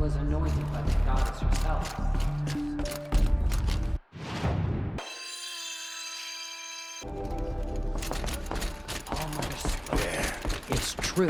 was anointed by the goddess herself. All Mother spoke. Yeah. It's true.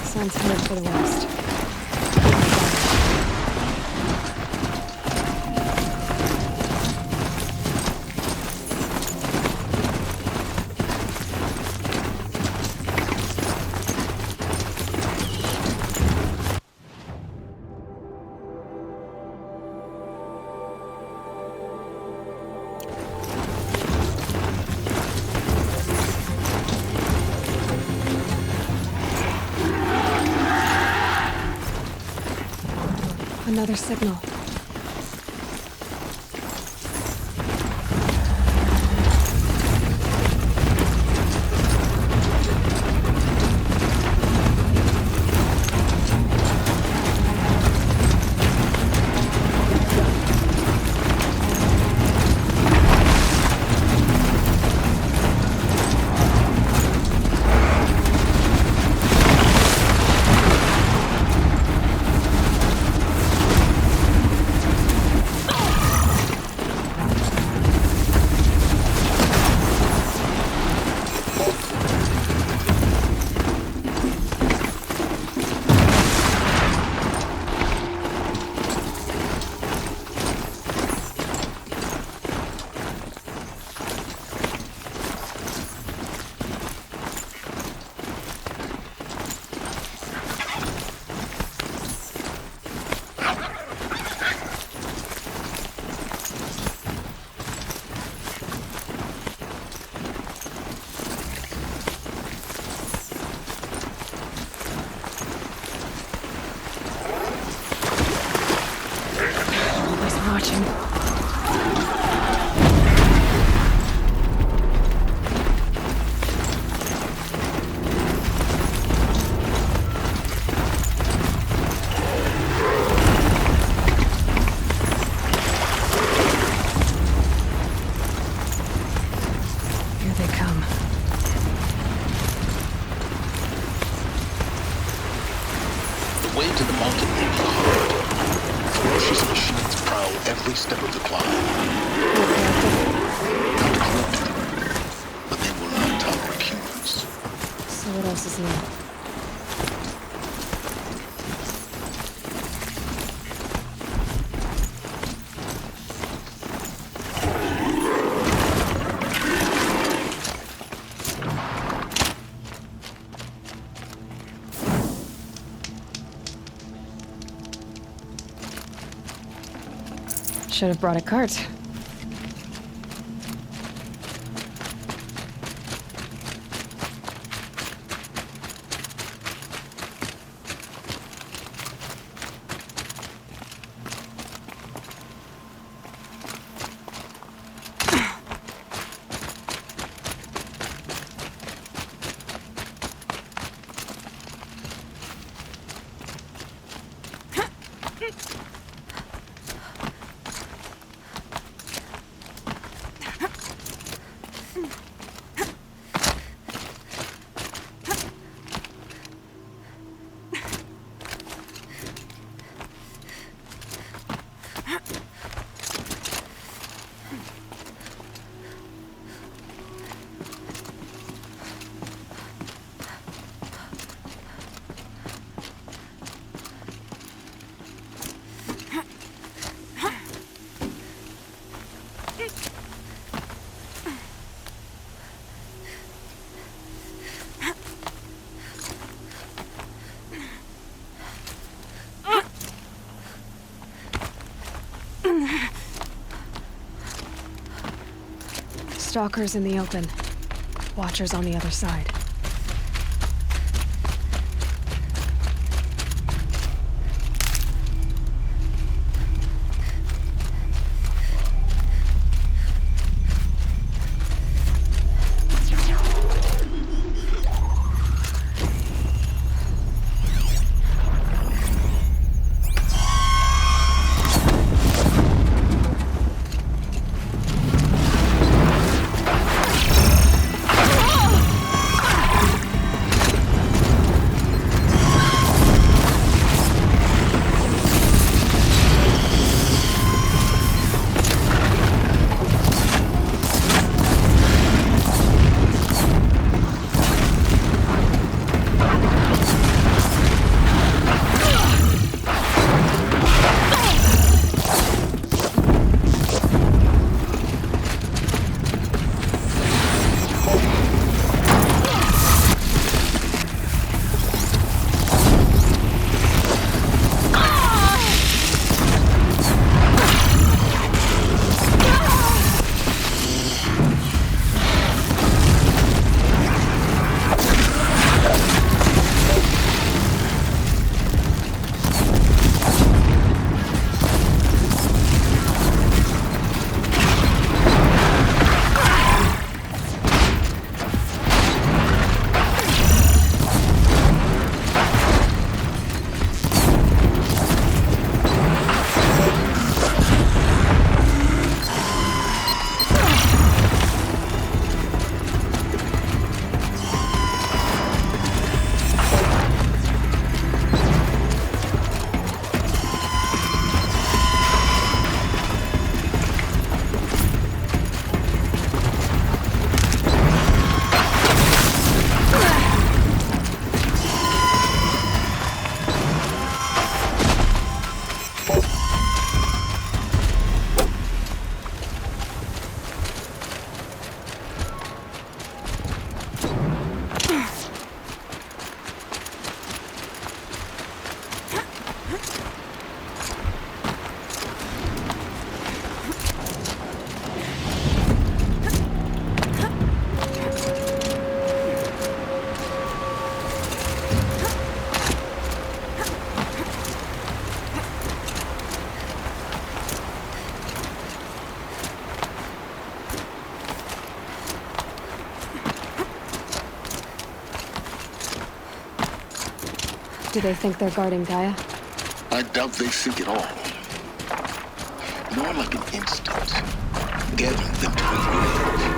Sun's headed for the west. Another signal. Watching. Here they come. The way to the mountain may be hard. Ferocious machines prowl every step of the climb. Not corrupted, but they will not tolerate humans. So what else is new? Should have brought a cart. Stalkers in the open. Watchers on the other side. Do they think they're guarding Gaia? I doubt they think it all. More like an instinct. Gathering them to a grave.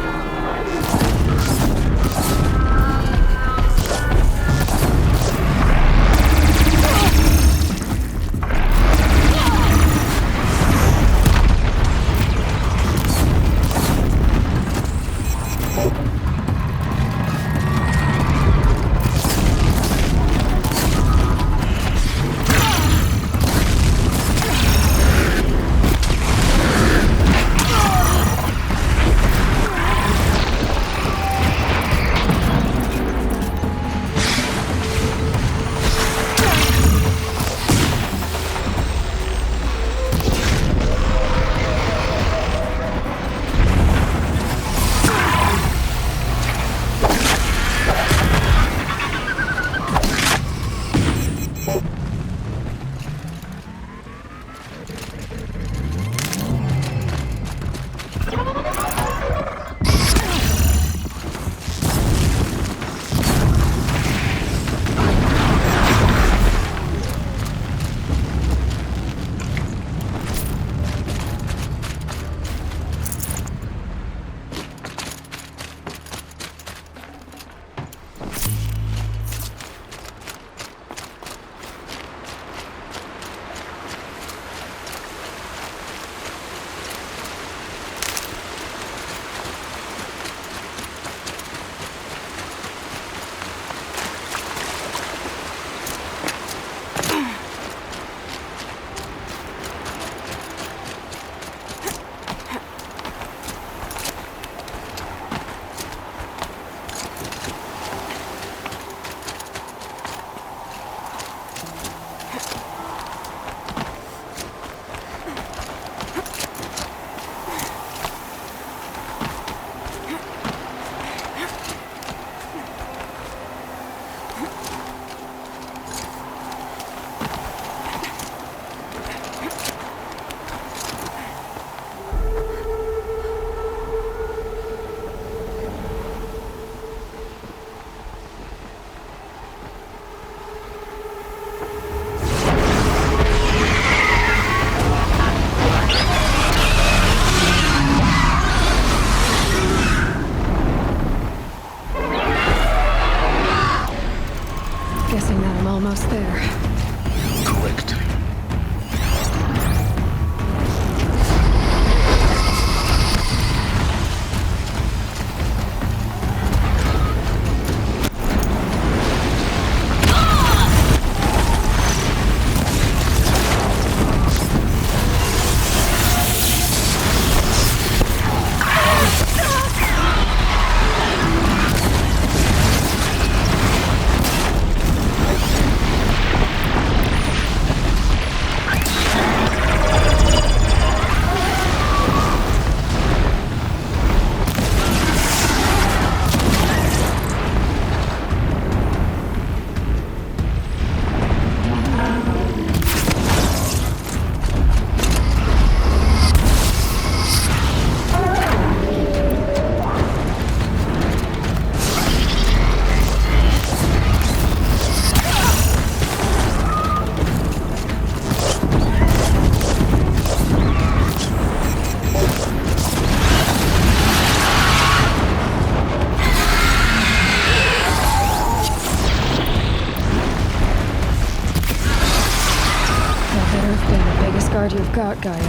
Gaia.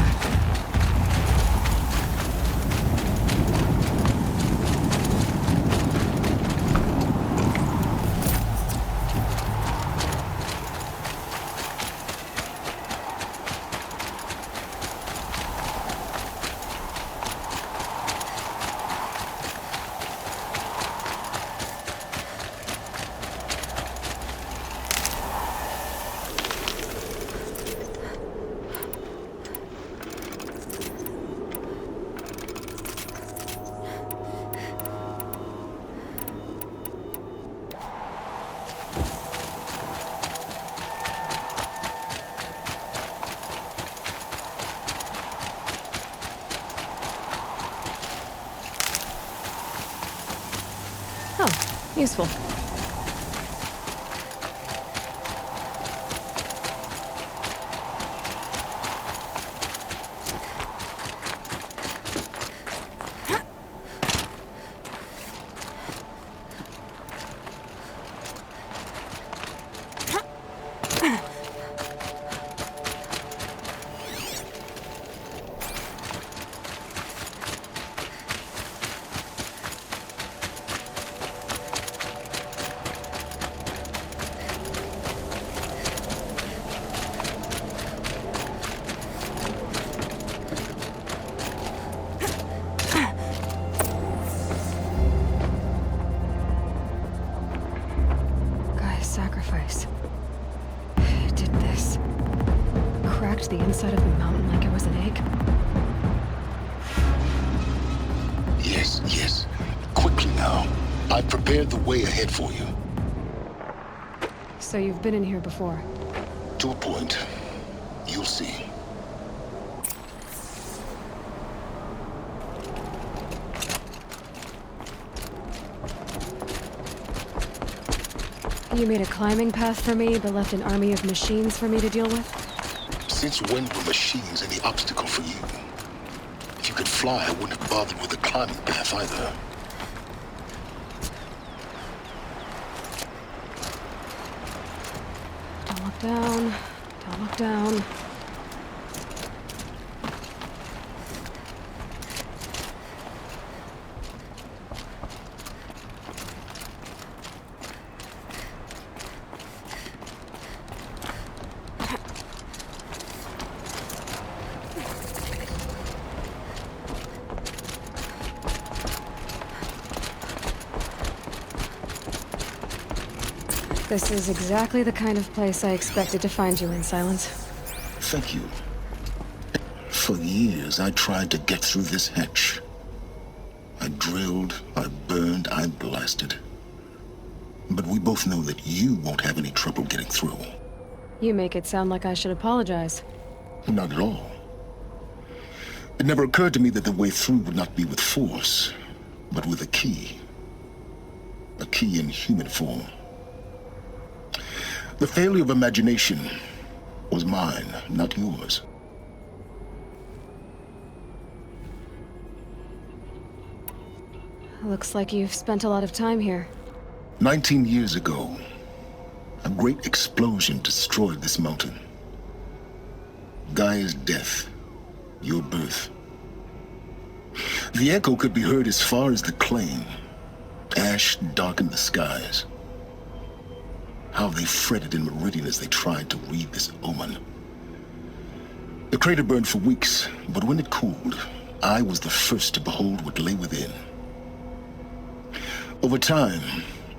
Oh, useful. Sacrifice. It did this. Cracked the inside of the mountain like it was an egg. Yes, yes. Quickly now. I've prepared the way ahead for you. So you've been in here before? To a point. You'll see. You made a climbing path for me, but left an army of machines for me to deal with? Since when were machines any obstacle for you? If you could fly, I wouldn't have bothered with the climbing path either. Don't look down. Don't look down. This is exactly the kind of place I expected to find you in, Silence. Thank you. For years, I tried to get through this hatch. I drilled, I burned, I blasted. But we both know that you won't have any trouble getting through. You make it sound like I should apologize. Not at all. It never occurred to me that the way through would not be with force, but with a key. A key in human form. The failure of imagination was mine, not yours. Looks like you've spent a lot of time here. 19 years ago, a great explosion destroyed this mountain. Gaia's death, your birth. The echo could be heard as far as the claim. Ash darkened the skies. How they fretted in Meridian as they tried to read this omen. The crater burned for weeks, but when it cooled, I was the first to behold what lay within. Over time,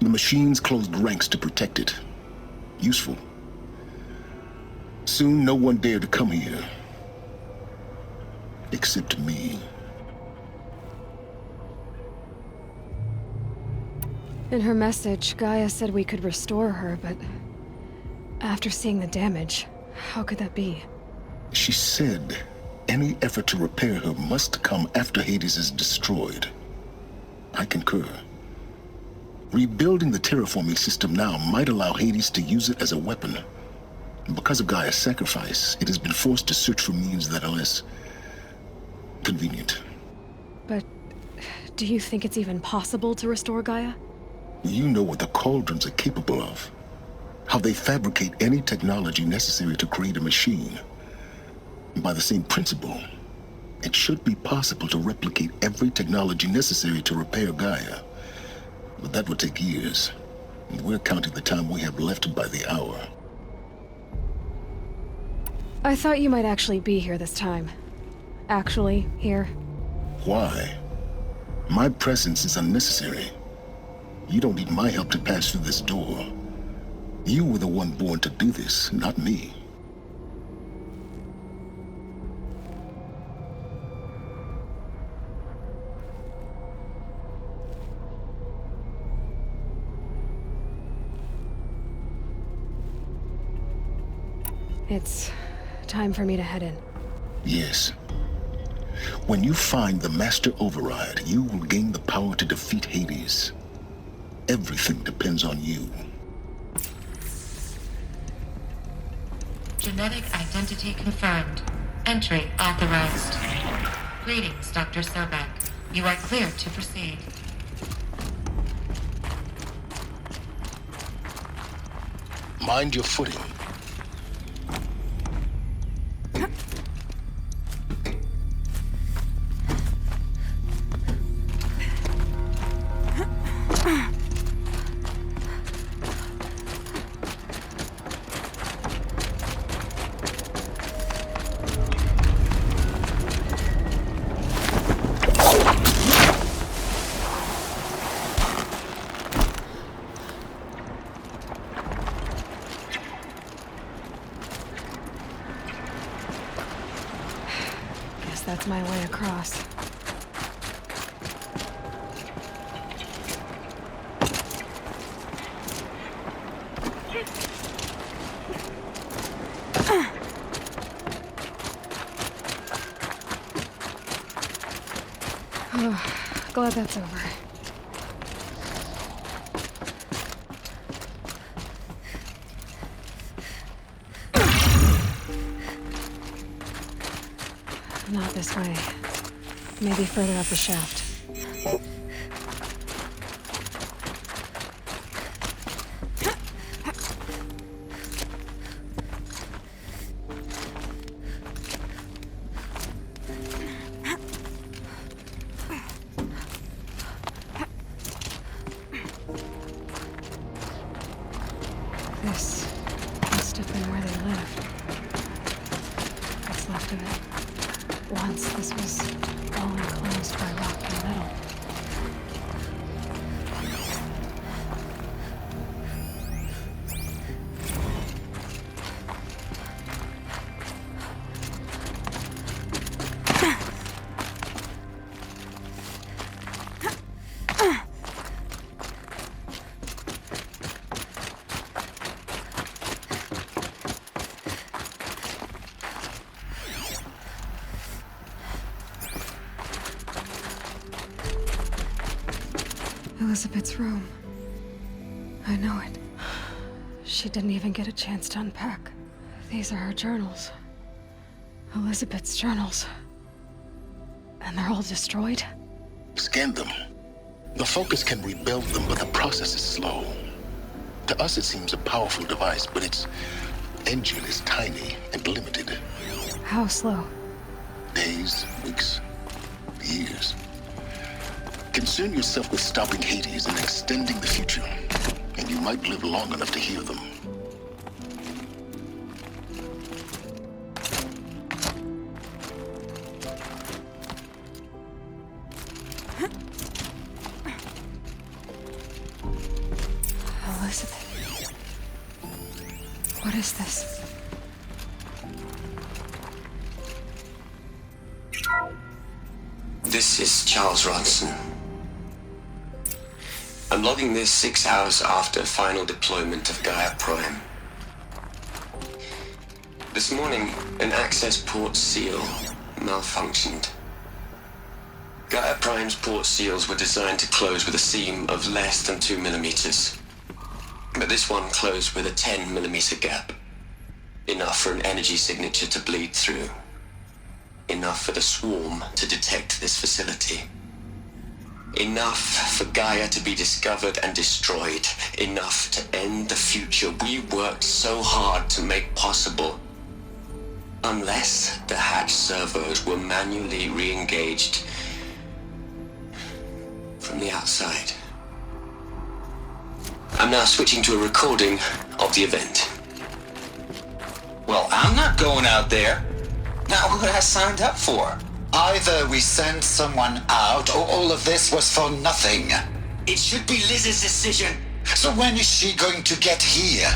the machines closed ranks to protect it. Useful. Soon, no one dared to come here. Except me. In her message, Gaia said we could restore her, but after seeing the damage, how could that be? She said any effort to repair her must come after Hades is destroyed. I concur. Rebuilding the terraforming system now might allow Hades to use it as a weapon. Because of Gaia's sacrifice, it has been forced to search for means that are less convenient. But do you think it's even possible to restore Gaia? You know what the cauldrons are capable of. How they fabricate any technology necessary to create a machine. By the same principle, it should be possible to replicate every technology necessary to repair Gaia. But that would take years. And we're counting the time we have left by the hour. I thought you might actually be here this time. Actually, here. Why? My presence is unnecessary. You don't need my help to pass through this door. You were the one born to do this, not me. It's time for me to head in. Yes. When you find the Master Override, you will gain the power to defeat Hades. Everything depends on you. Genetic identity confirmed. Entry authorized. Greetings, Dr. Sobek. You are clear to proceed. Mind your footing. That's my way across. Oh, glad that's over. Not this way. Maybe further up the shaft. This must have been where they lived. What's left of it. Once this was all enclosed by rock and metal. Elizabeth's room. I know it. She didn't even get a chance to unpack. These are her journals. Elizabeth's journals. And they're all destroyed? Scan them. The Focus can rebuild them, but the process is slow. To us, it seems a powerful device, but its engine is tiny and limited. How slow? Days, weeks, years. Concern yourself with stopping Hades and extending the future, and you might live long enough to hear them. Elizabeth. What is this? This is Charles Ronson. I'm logging this 6 hours after final deployment of Gaia Prime. This morning, an access port seal malfunctioned. Gaia Prime's port seals were designed to close with a seam of less than 2 millimeters. But this one closed with a 10 millimeter gap. Enough for an energy signature to bleed through. Enough for the swarm to detect this facility. Enough for Gaia to be discovered and destroyed. Enough to end the future we worked so hard to make possible. Unless the hatch servos were manually re-engaged from the outside. I'm now switching to a recording of the event. Well, I'm not going out there. Not what I signed up for. Either we send someone out, or all of this was for nothing. It should be Liz's decision. So when is she going to get here?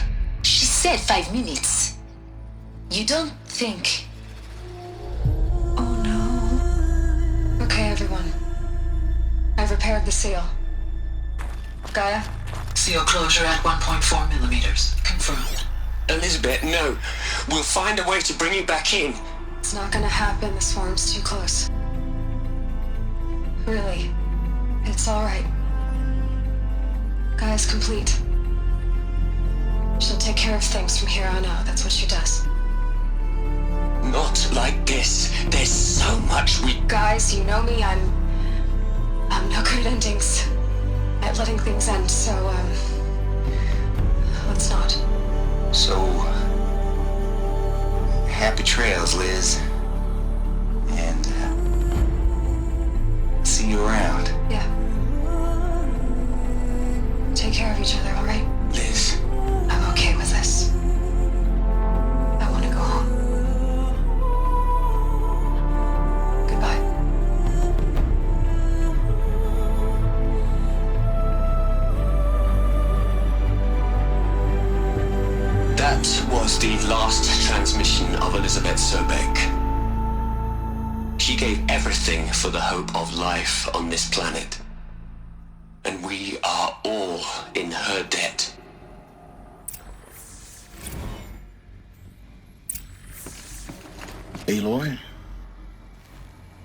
She said 5 minutes. You don't think... Oh no. Okay, everyone. I've repaired the seal. Gaia? Seal closure at 1.4 millimeters. Confirmed. Elizabeth, no. We'll find a way to bring you back in. It's not gonna happen. The swarm's too close. Really. It's alright. Gaia's complete. She'll take care of things from here on out. That's what she does. Not like this. There's so much we... Guys, you know me. I'm no good at endings. At letting things end, so, let's not. So, happy trails, Liz. And, see you around. Yeah. Take care of each other, alright? Liz. I'm okay with this. I want to go home. Goodbye. That was the last transmission of Elizabeth Sobek. She gave everything for the hope of life on this planet. And we are all in her debt. Aloy?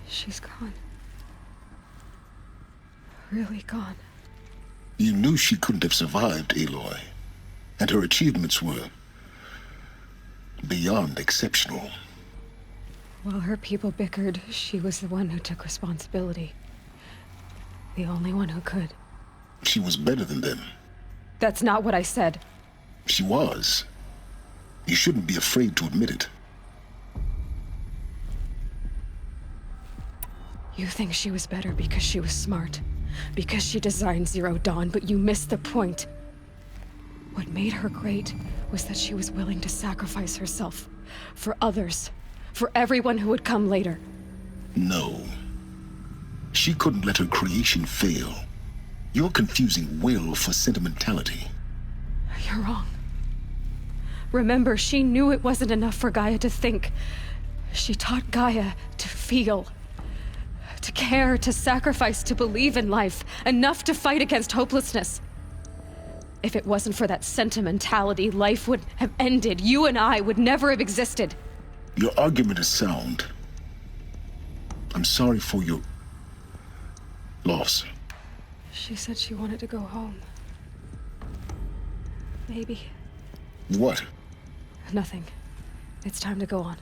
She's gone. Really gone. You knew she couldn't have survived, Aloy. And her achievements were beyond exceptional. While her people bickered, she was the one who took responsibility. The only one who could. She was better than them. That's not what I said. She was. You shouldn't be afraid to admit it. You think she was better because she was smart, because she designed Zero Dawn, but you missed the point. What made her great was that she was willing to sacrifice herself for others, for everyone who would come later. No. She couldn't let her creation fail. You're confusing will for sentimentality. You're wrong. Remember, she knew it wasn't enough for Gaia to think. She taught Gaia to feel. To care, to sacrifice, to believe in life, enough to fight against hopelessness. If it wasn't for that sentimentality, life would have ended. You and I would never have existed. Your argument is sound. I'm sorry for your loss. She said she wanted to go home. Maybe. What? Nothing. It's time to go on.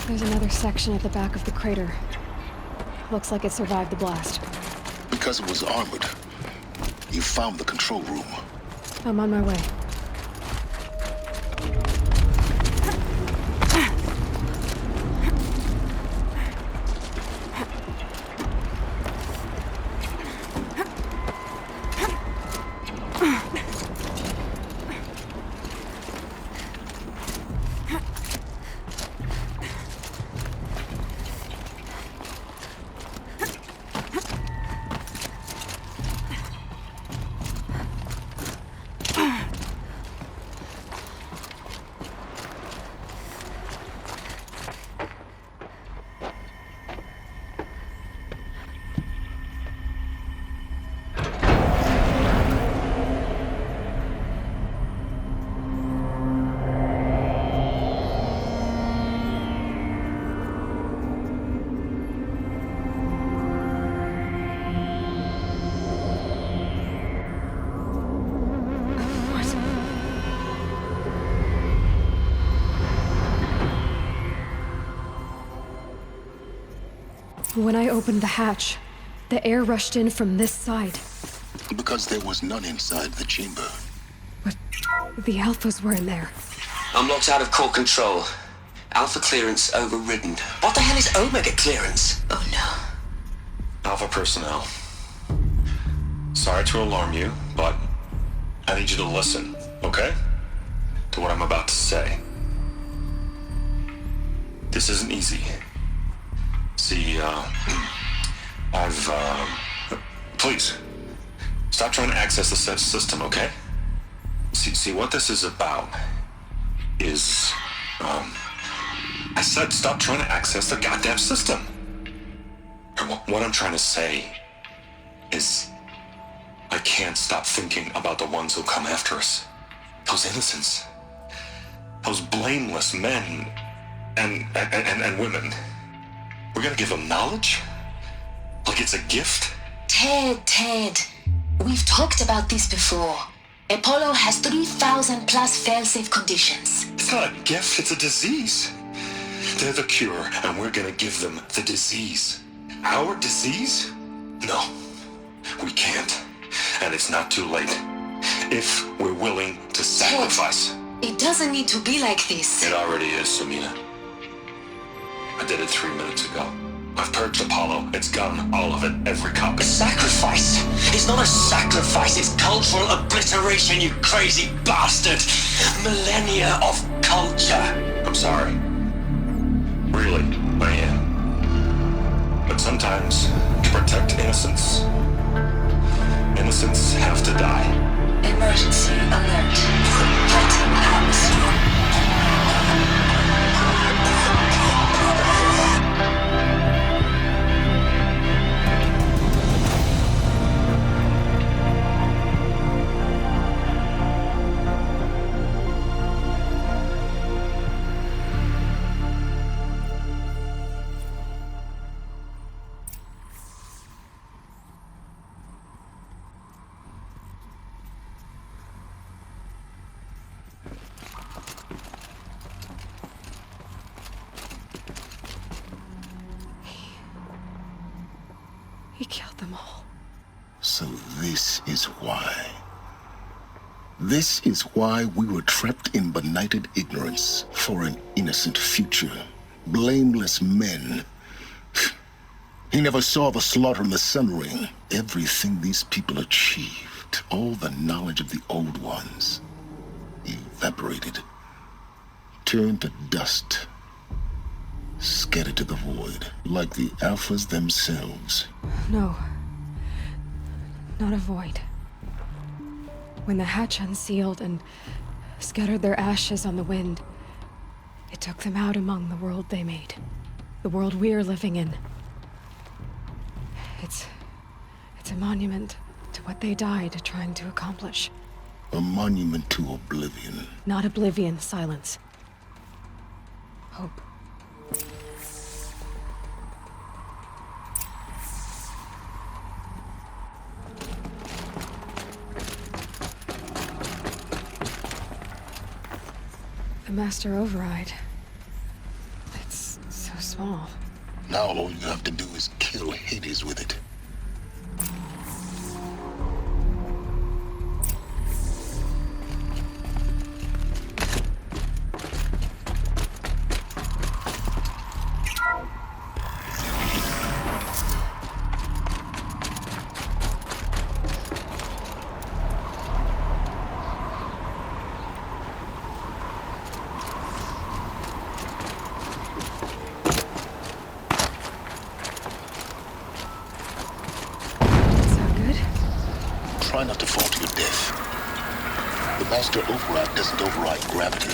There's another section at the back of the crater. Looks like it survived the blast. Because it was armored. You found the control room. I'm on my way. When I opened the hatch, the air rushed in from this side. Because there was none inside the chamber. But the Alphas were in there. I'm locked out of core control. Alpha clearance overridden. What the hell is Omega clearance? Oh no. Alpha personnel. Sorry to alarm you, but I need you to listen, okay? To what I'm about to say. This isn't easy. See, please, stop trying to access the system, okay? See, what this is about is, I said stop trying to access the goddamn system. What I'm trying to say is, I can't stop thinking about the ones who come after us. Those innocents. Those blameless men and women. We're gonna give them knowledge? Like it's a gift? Ted. We've talked about this before. Apollo has 3,000 plus fail-safe conditions. It's not a gift, it's a disease. They're the cure, and we're gonna give them the disease. Our disease? No, we can't. And it's not too late. If we're willing to sacrifice. Ted, it doesn't need to be like this. It already is, Samina. I did it 3 minutes ago. I've purged Apollo. It's gone. All of it. Every copy. Sacrifice? It's not a sacrifice, it's cultural obliteration, you crazy bastard! Millennia of culture! I'm sorry. Really, I am. But sometimes, to protect innocence, innocents have to die. Emergency alert. Threatened atmosphere. He killed them all. So this is why. This is why we were trapped in benighted ignorance for an innocent future. Blameless men. He never saw the slaughter in the Sun Ring. Everything these people achieved, all the knowledge of the old ones, evaporated, turned to dust, scattered to the void, like the Alphas themselves. No. Not a void. When the hatch unsealed and scattered their ashes on the wind, it took them out among the world they made. The world we're living in. It's a monument to what they died trying to accomplish. A monument to oblivion. Not oblivion, silence. Hope. The Master Override. It's so small. Now all you have to do is kill Hades with it. Try not to fall to your death. The Master Override doesn't override gravity.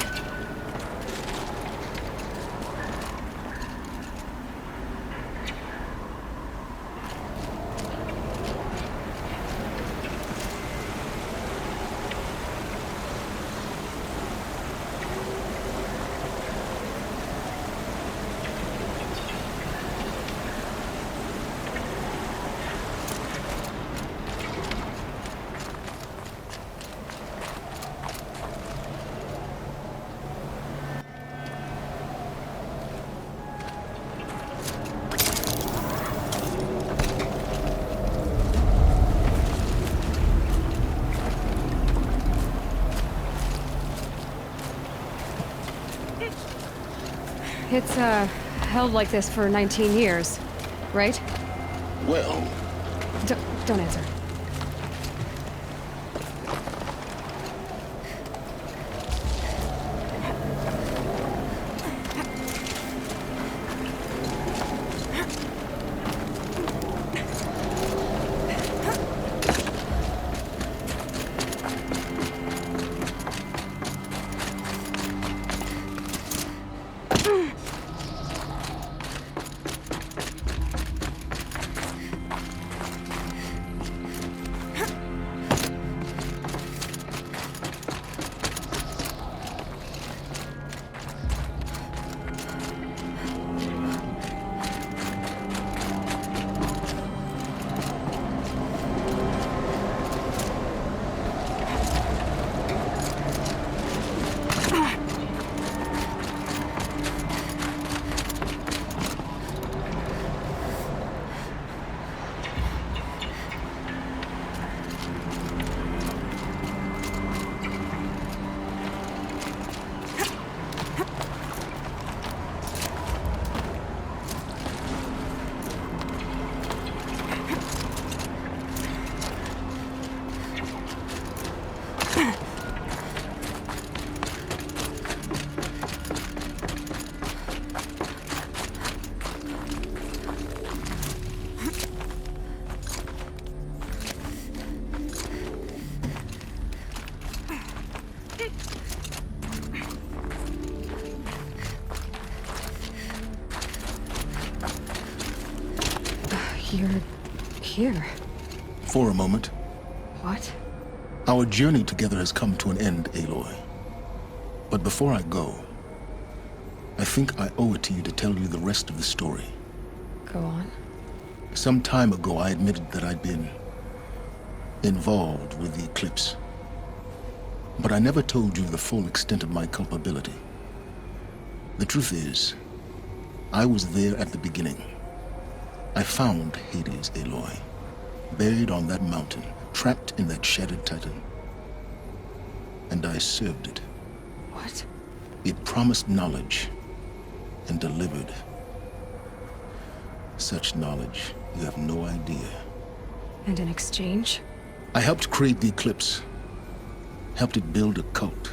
It's, held like this for 19 years, right? Well, Don't answer. You're here. for a moment, What? our journey together has come to an end, Aloy. But before I go, I think I owe it to you to tell you the rest of the story. Go on. Some time ago, I admitted that I'd been involved with the eclipse. But I never told you the full extent of my culpability. The truth is, I was there at the beginning. I found Hades, Aloy, buried on that mountain, trapped in that shattered titan. And I served it. What? It promised knowledge and delivered. Such knowledge, you have no idea. And in exchange? I helped create the eclipse. Helped it build a cult,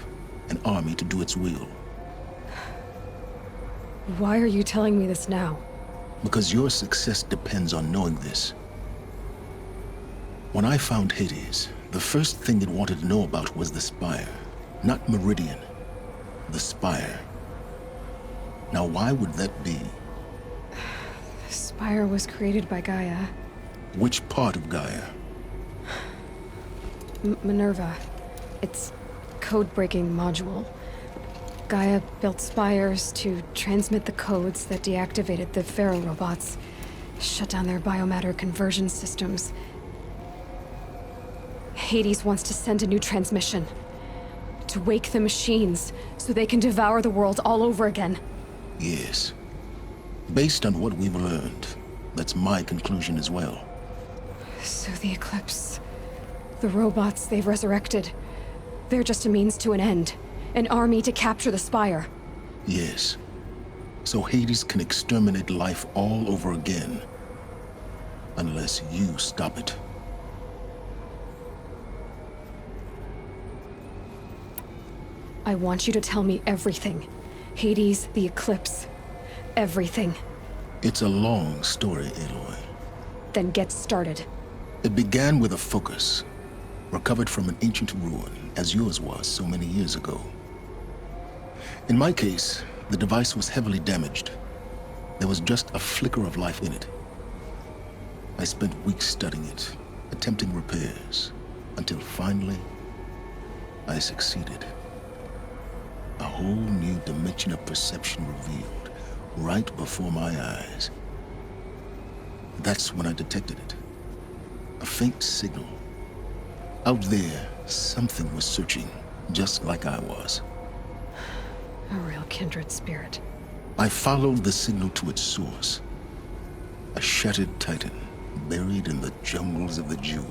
an army to do its will. Why are you telling me this now? Because your success depends on knowing this. When I found Hades, the first thing it wanted to know about was the Spire. Not Meridian. The Spire. Now why would that be? The Spire was created by Gaia. Which part of Gaia? Minerva. Its code-breaking module. Gaia built spires to transmit the codes that deactivated the Pharaoh robots, shut down their biomatter conversion systems. Hades wants to send a new transmission. To wake the machines, so they can devour the world all over again. Yes. Based on what we've learned, that's my conclusion as well. So the Eclipse... the robots they've resurrected... they're just a means to an end. An army to capture the Spire. Yes. So Hades can exterminate life all over again. Unless you stop it. I want you to tell me everything. Hades, the Eclipse. Everything. It's a long story, Aloy. Then get started. It began with a focus. Recovered from an ancient ruin, as yours was so many years ago. In my case, the device was heavily damaged. There was just a flicker of life in it. I spent weeks studying it, attempting repairs, until finally, I succeeded. A whole new dimension of perception revealed, right before my eyes. That's when I detected it. A faint signal. Out there, something was searching, just like I was. A real kindred spirit. I followed the signal to its source. A shattered titan, buried in the jungles of the Jewel.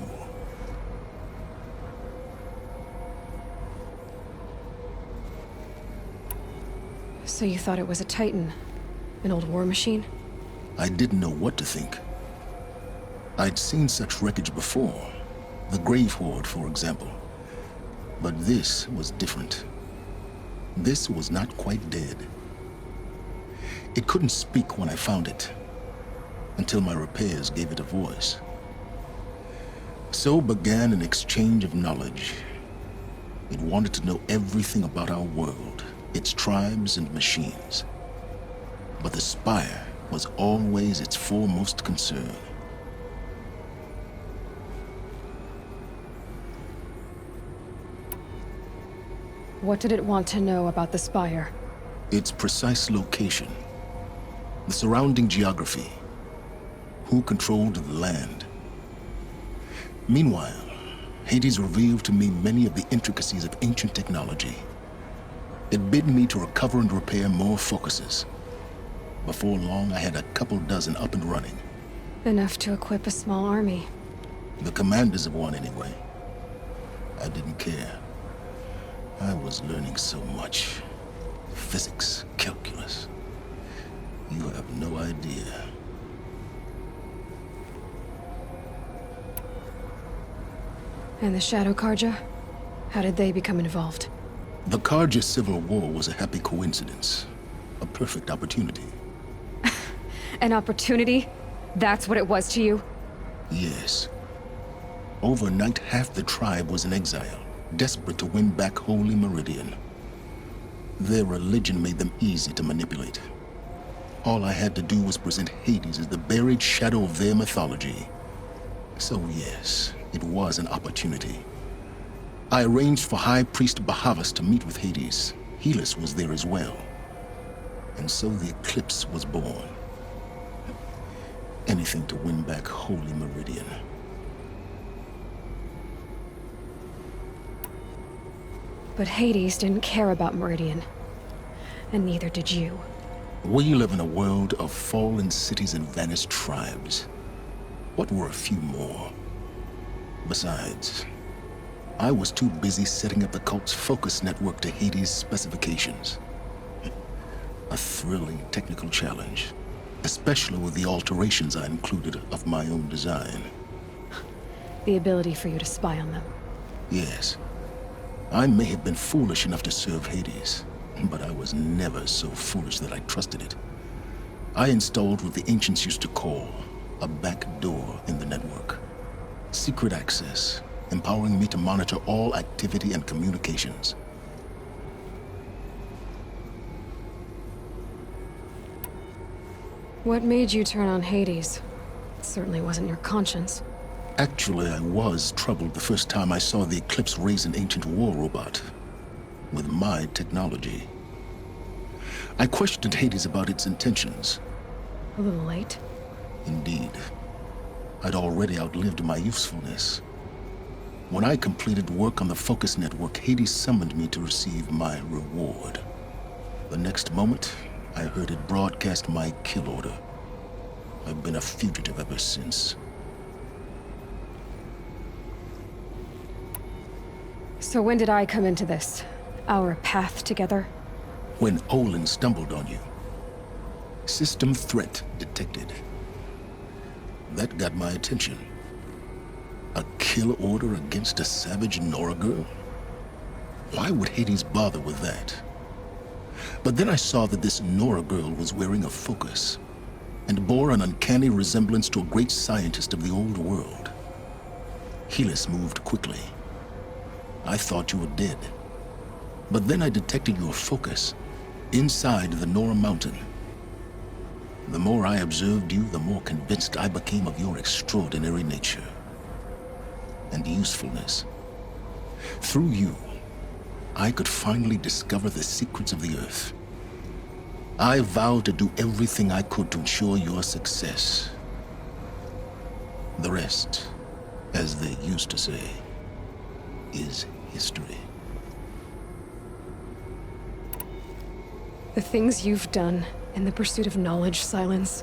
So you thought it was a titan, An old war machine? I didn't know what to think. I'd seen such wreckage before. The Grave Horde, for example. But this was different. This was not quite dead. It couldn't speak when I found it, until my repairs gave it a voice. So began an exchange of knowledge. It wanted to know everything about our world, its tribes and machines. But the Spire was always its foremost concern. What did it want to know about the Spire? Its precise location, the surrounding geography, who controlled the land. Meanwhile, Hades revealed to me many of the intricacies of ancient technology. It bid me to recover and repair more focuses. Before long, I had a couple dozen up and running. Enough to equip a small army. The commanders of one, anyway. I didn't care. I was learning so much. Physics, calculus. You have no idea. And the Shadow Karja? How did they become involved? The Karja Civil War was a happy coincidence. A perfect opportunity. An opportunity? That's what it was to you? Yes. Overnight, half the tribe was in exile, desperate to win back Holy Meridian. Their religion made them easy to manipulate. All I had to do was present Hades as the buried shadow of their mythology. So yes, it was an opportunity. I arranged for High Priest Bahavas to meet with Hades. Helis was there as well. And so the eclipse was born. Anything to win back Holy Meridian. But Hades didn't care about Meridian. And neither did you. We live in a world of fallen cities and vanished tribes. What were a few more? Besides, I was too busy setting up the cult's focus network to Hades' specifications. A thrilling technical challenge, especially with the alterations I included of my own design. The ability for you to spy on them. Yes. I may have been foolish enough to serve Hades, but I was never so foolish that I trusted it. I installed what the ancients used to call a back door in the network. Secret access, empowering me to monitor all activity and communications. What made you turn on Hades? It certainly wasn't your conscience. Actually, I was troubled the first time I saw the Eclipse raise an ancient war robot. With my technology. I questioned Hades about its intentions. A little late? Indeed. I'd already outlived my usefulness. When I completed work on the Focus Network, Hades summoned me to receive my reward. The next moment, I heard it broadcast my kill order. I've been a fugitive ever since. So when did I come into this? Our path together? When Olin stumbled on you. System threat detected. That got my attention. A kill order against a savage Nora girl? Why would Hades bother with that? But then I saw that this Nora girl was wearing a focus, and bore an uncanny resemblance to a great scientist of the old world. Helis moved quickly. I thought you were dead. But then I detected your focus inside the Nora mountain. The more I observed you, the more convinced I became of your extraordinary nature and usefulness. Through you, I could finally discover the secrets of the Earth. I vowed to do everything I could to ensure your success. The rest, as they used to say, is history. The things you've done in the pursuit of knowledge, Silence.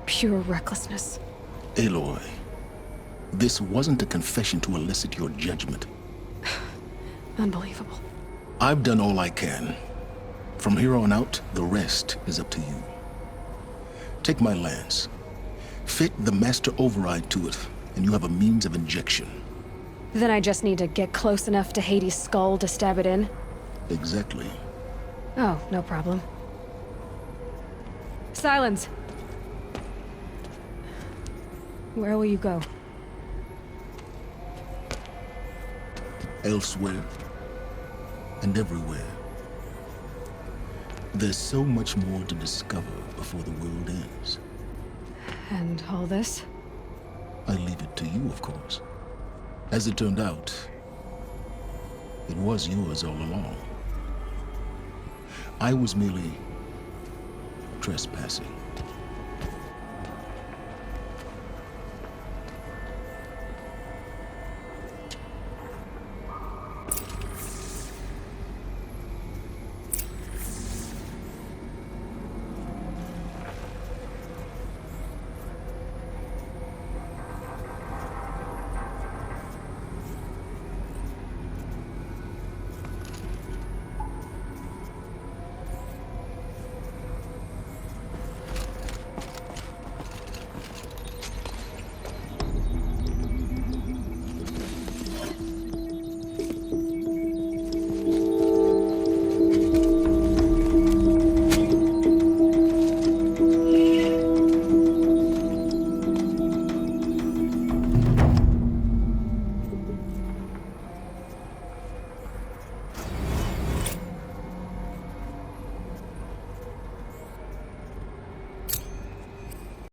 Pure recklessness. Aloy, this wasn't a confession to elicit your judgment. Unbelievable. I've done all I can. From here on out, the rest is up to you. Take my lance. Fit the master override to it, and you have a means of injection. Then I just need to get close enough to Hades' skull to stab it in? Exactly. Oh, no problem. Silence! Where will you go? Elsewhere. And everywhere. There's so much more to discover before the world ends. And all this? I leave it to you, of course. As it turned out, it was yours all along. I was merely trespassing.